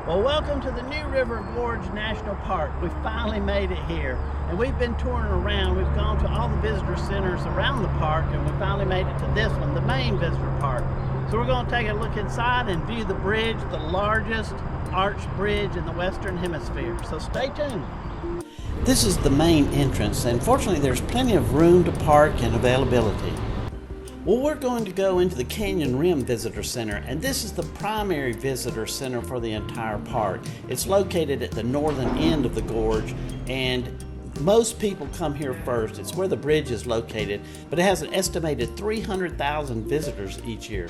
Well, welcome to the new River Gorge National Park. We finally made it here, and we've been touring around. We've gone to all the visitor centers around the park, and we finally made it to this one, the main visitor park. So we're going to take a look inside and view the bridge, the largest arched bridge in the Western Hemisphere. So stay tuned. This is the main entrance, and fortunately there's plenty of room to park and availability. Well, we're going to go into the Canyon Rim Visitor Center, and this is the primary visitor center for the entire park. It's located at the northern end of the gorge, and most people come here first. It's where the bridge is located, but it has an estimated 300,000 visitors each year.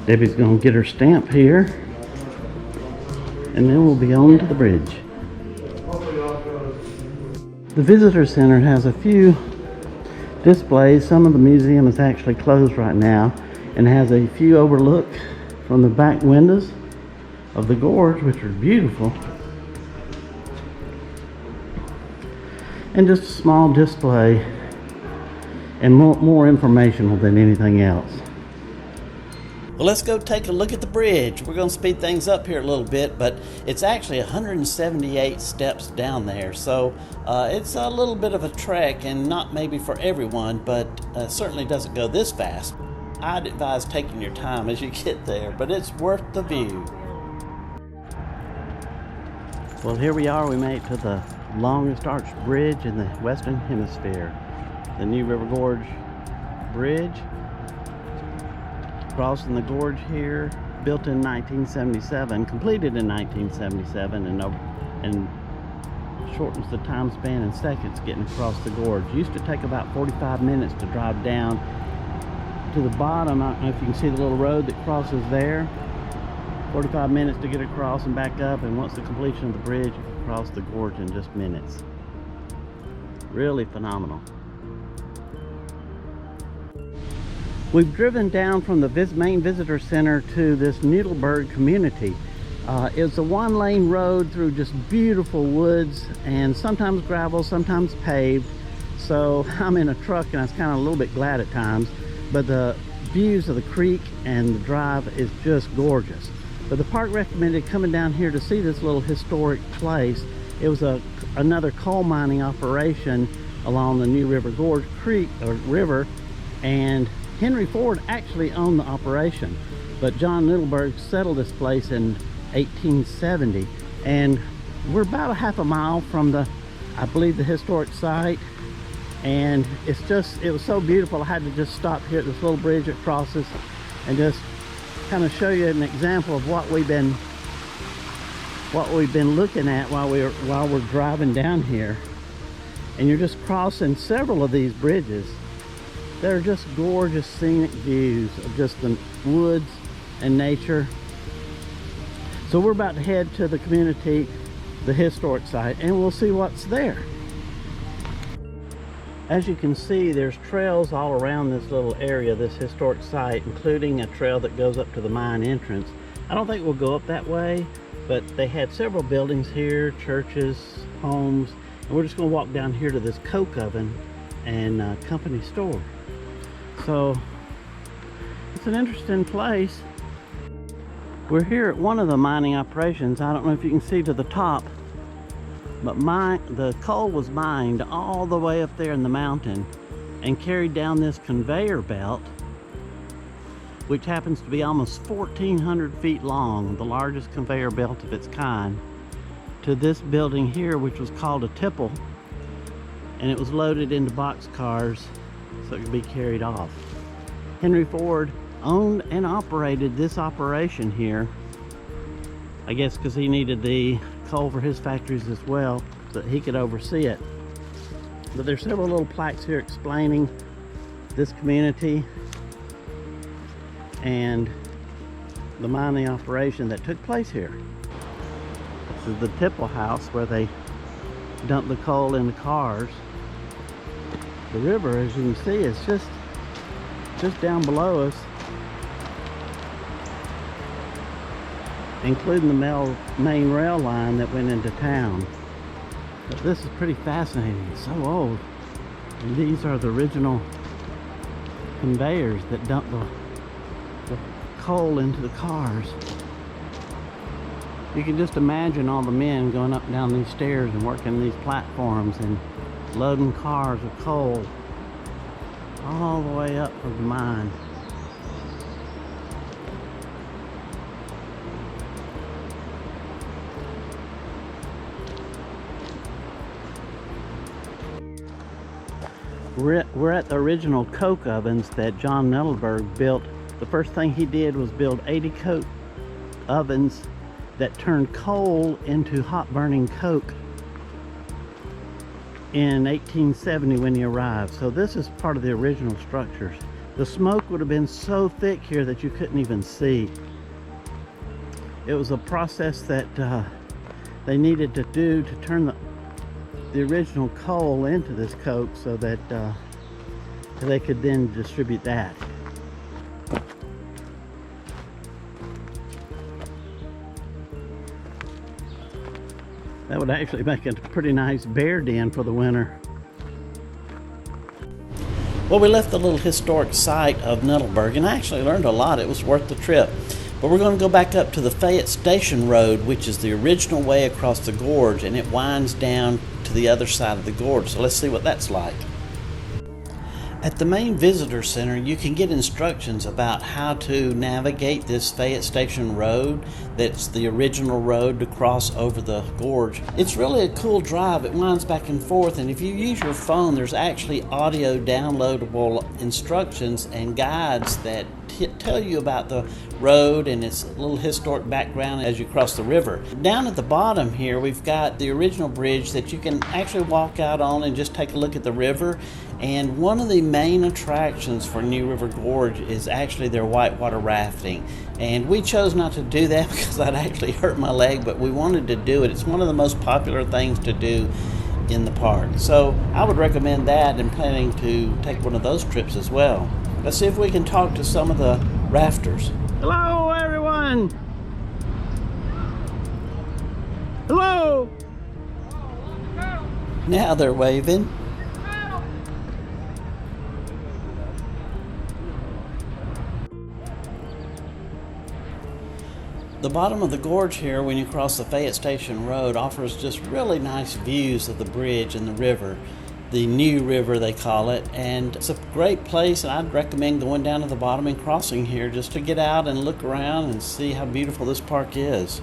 Debbie's going to get her stamp here, and then we'll be on to the bridge. The visitor center has a few displays. Some of the museum is actually closed right now, and has a few overlook from the back windows of the gorge, which are beautiful, and just a small display and more informational than anything else. Well, let's go take a look at the bridge. We're going to speed things up here a little bit, but it's actually 178 steps down there, so it's a little bit of a trek, and not maybe for everyone, but certainly doesn't go this fast. I'd advise taking your time as you get there, but it's worth the view. Well, here we are. We made it to the longest arched bridge in the Western Hemisphere, the new River Gorge Bridge. Crossing the gorge here, built in 1977, completed in 1977, and shortens the time span in seconds getting across the gorge. Used to take about 45 minutes to drive down to the bottom. I don't know if you can see the little road that crosses there. 45 minutes to get across and back up, and once the completion of the bridge, you can cross the gorge in just minutes. Really phenomenal. We've driven down from the main visitor center to this Needleburg community. It's a one-lane road through just beautiful woods, and sometimes gravel, sometimes paved. So I'm in a truck, and I was kind of a little bit glad at times, but the views of the creek and the drive is just gorgeous. But the park recommended coming down here to see this little historic place. It was another coal mining operation along the New River Gorge Creek, or river, and Henry Ford actually owned the operation, but John Needleburg settled this place in 1870, and we're about a half a mile from I believe the historic site, and it was so beautiful. I had to just stop here at this little bridge that crosses and just kind of show you an example of what we've been looking at while we're driving down here. And you're just crossing several of these bridges. They're just gorgeous scenic views of just the woods and nature. So we're about to head to the community, the historic site, and we'll see what's there. As you can see, there's trails all around this little area, this historic site, including a trail that goes up to the mine entrance. I don't think we'll go up that way, but they had several buildings here, churches, homes, and we're just going to walk down here to this coke oven and company store. So it's an interesting place. We're here at one of the mining operations. I don't know if you can see to the top, but the coal was mined all the way up there in the mountain and carried down this conveyor belt, which happens to be almost 1,400 feet long, the largest conveyor belt of its kind, to this building here, which was called a tipple, and it was loaded into box cars so it could be carried off. Henry Ford owned and operated this operation here, I guess because he needed the coal for his factories as well, so that he could oversee it. But there's several little plaques here explaining this community and the mining operation that took place here. This is the tipple house where they dump the coal in the cars. The river, as you can see, is just down below us, including the main rail line that went into town. But this is pretty fascinating. It's so old. And these are the original conveyors that dump the coal into the cars. You can just imagine all the men going up and down these stairs and working these platforms and loading cars with coal all the way up from the mine. We're at the original coke ovens that John Nettelberg built. The first thing he did was build 80 coke ovens that turned coal into hot burning coke in 1870 when he arrived. So this is part of the original structures. The smoke would have been so thick here that you couldn't even see. It was a process that they needed to do to turn the original coal into this coke so that they could then distribute that. That would actually make a pretty nice bear den for the winter. Well, we left the little historic site of Nettelberg, and I actually learned a lot. It was worth the trip. But we're going to go back up to the Fayette Station Road, which is the original way across the gorge, and it winds down to the other side of the gorge. So let's see what that's like. At the main visitor center, you can get instructions about how to navigate this Fayette Station Road. That's the original road to cross over the gorge. It's really a cool drive. It winds back and forth, and if you use your phone, there's actually audio downloadable instructions and guides that tell you about the road and its little historic background as you cross the river. Down at the bottom here, we've got the original bridge that you can actually walk out on and just take a look at the river. And one of the main attractions for New River Gorge is actually their whitewater rafting. And we chose not to do that because I'd actually hurt my leg, but we wanted to do it. It's one of the most popular things to do in the park. So I would recommend that, and planning to take one of those trips as well. Let's see if we can talk to some of the rafters. Hello, everyone. Hello. Now they're waving. The bottom of the gorge here, when you cross the Fayette Station Road, offers just really nice views of the bridge and the river. The New River, they call it, and it's a great place, and I'd recommend going down to the bottom and crossing here just to get out and look around and see how beautiful this park is.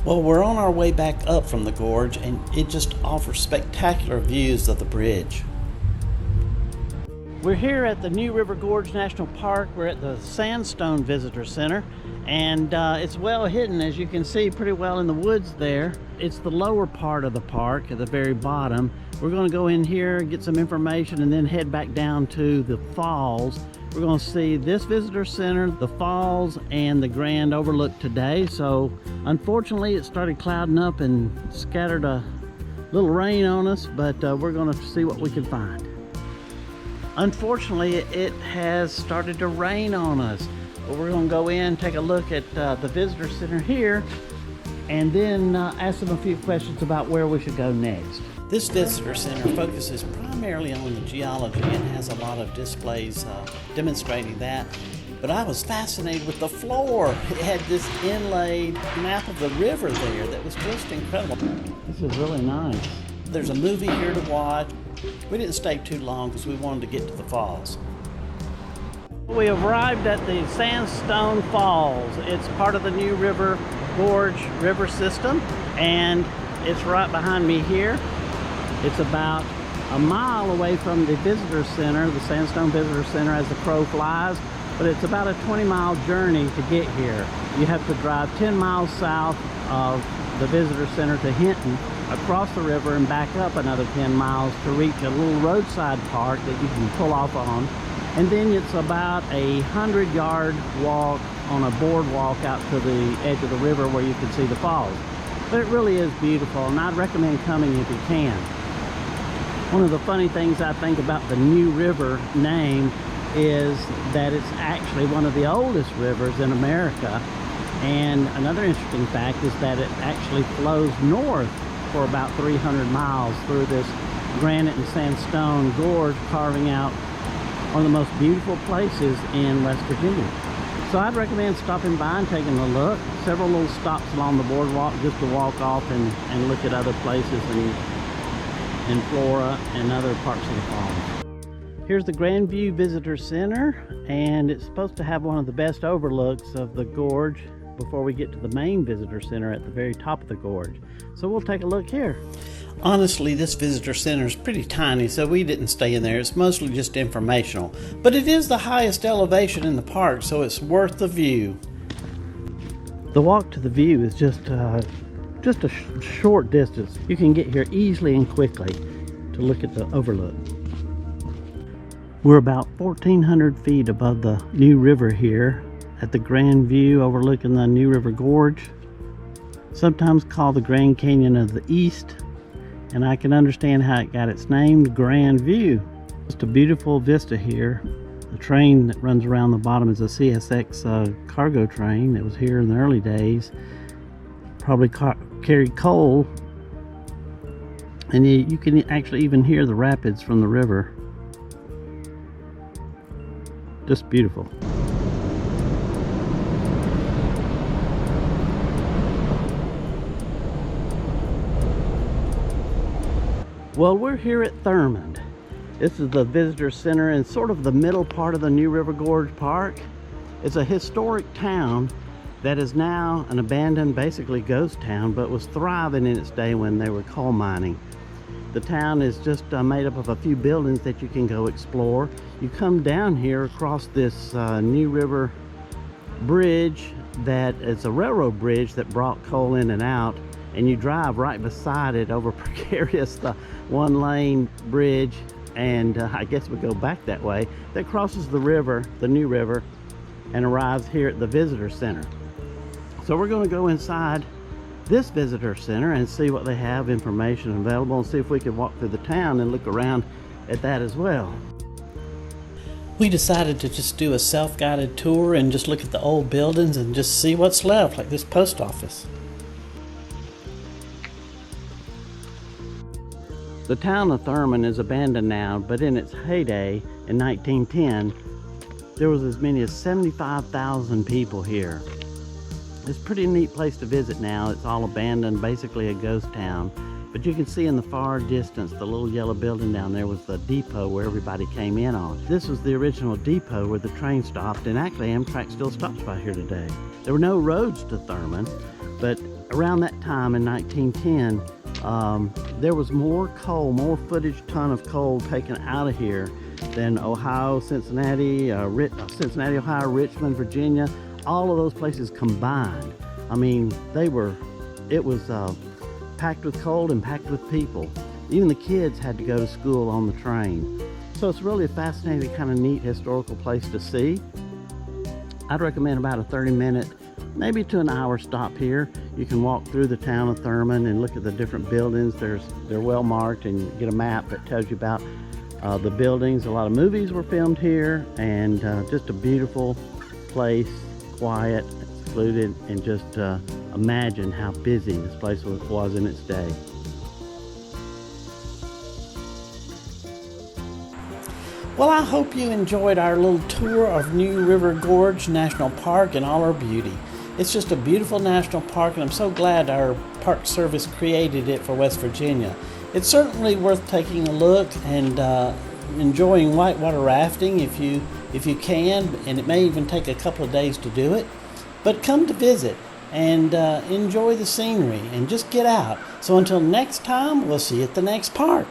Well, we're on our way back up from the gorge, and it just offers spectacular views of the bridge. We're here at the New River Gorge National Park. We're at the Sandstone Visitor Center, and it's well hidden, as you can see, pretty well in the woods there. It's the lower part of the park at the very bottom. We're going to go in here, get some information, and then head back down to the falls. We're going to see this visitor center, the falls, and the grand overlook today. So unfortunately it started clouding up and scattered a little rain on us, but we're going to see what we can find. Unfortunately, it has started to rain on us, but we're going to go in, take a look at the visitor center here, and then ask them a few questions about where we should go next. This visitor center focuses primarily on the geology and has a lot of displays demonstrating that. But I was fascinated with the floor. It had this inlaid map of the river there that was just incredible. This is really nice. There's a movie here to watch. We didn't stay too long because we wanted to get to the falls. We have arrived at the Sandstone Falls. It's part of the New River Gorge River system, and it's right behind me here. It's about a mile away from the visitor center, the Sandstone Visitor Center, as the crow flies, but it's about a 20-mile journey to get here. You have to drive 10 miles south of the visitor center to Hinton, across the river and back up another 10 miles to reach a little roadside park that you can pull off on. And then it's about a 100-yard walk on a boardwalk out to the edge of the river where you can see the falls. But it really is beautiful, and I'd recommend coming if you can. One of the funny things I think about the New River name is that it's actually one of the oldest rivers in America. And another interesting fact is that it actually flows north for about 300 miles through this granite and sandstone gorge, carving out one of the most beautiful places in West Virginia. So I'd recommend stopping by and taking a look. Several little stops along the boardwalk just to walk off and look at other places in Flora and other parts of the falls. Here's the Grandview Visitor Center, and it's supposed to have one of the best overlooks of the gorge before we get to the main visitor center at the very top of the gorge. So we'll take a look here. Honestly, this visitor center is pretty tiny, so we didn't stay in there. It's mostly just informational, but it is the highest elevation in the park, so it's worth the view. The walk to the view is just a short distance. You can get here easily and quickly to look at the overlook. We're about 1,400 feet above the New River here at the Grandview overlooking the New River Gorge, sometimes called the Grand Canyon of the East, and I can understand how it got its name, Grandview. Just a beautiful vista here. The train that runs around the bottom is a CSX cargo train that was here in the early days. Probably carried coal, and you can actually even hear the rapids from the river. Just beautiful. Well, we're here at Thurmond. This is the visitor center in sort of the middle part of the New River Gorge Park. It's a historic town that is now an abandoned, basically ghost town, but was thriving in its day when they were coal mining. The town is just made up of a few buildings that you can go explore. You come down here across this New River bridge that is a railroad bridge that brought coal in and out, and you drive right beside it over precarious one-lane bridge, and I guess we go back that way, that crosses the river, the New River, and arrives here at the visitor center. So we're going to go inside this visitor center and see what they have information available, and see if we can walk through the town and look around at that as well. We decided to just do a self-guided tour and just look at the old buildings and just see what's left, like this post office. The town of Thurmond is abandoned now, but in its heyday in 1910, there was as many as 75,000 people here. It's a pretty neat place to visit now. It's all abandoned, basically a ghost town. But you can see in the far distance, the little yellow building down there was the depot where everybody came in on. This was the original depot where the train stopped, and actually Amtrak still stops by here today. There were no roads to Thurmond, but around that time in 1910, there was more coal, more footage ton of coal taken out of here than Ohio, Cincinnati, Ohio, Richmond, Virginia, all of those places combined. I mean, it was packed with coal and packed with people. Even the kids had to go to school on the train. So it's really a fascinating, kind of neat historical place to see. I'd recommend about a 30-minute, maybe to an hour stop here. You can walk through the town of Thurmond and look at the different buildings. They're well marked, and you get a map that tells you about the buildings. A lot of movies were filmed here, and just a beautiful place, quiet, secluded, and just imagine how busy this place was in its day. Well, I hope you enjoyed our little tour of New River Gorge National Park and all our beauty. It's just a beautiful national park, and I'm so glad our Park Service created it for West Virginia. It's certainly worth taking a look and enjoying whitewater rafting if you can, and it may even take a couple of days to do it. But come to visit and enjoy the scenery and just get out. So until next time, we'll see you at the next park.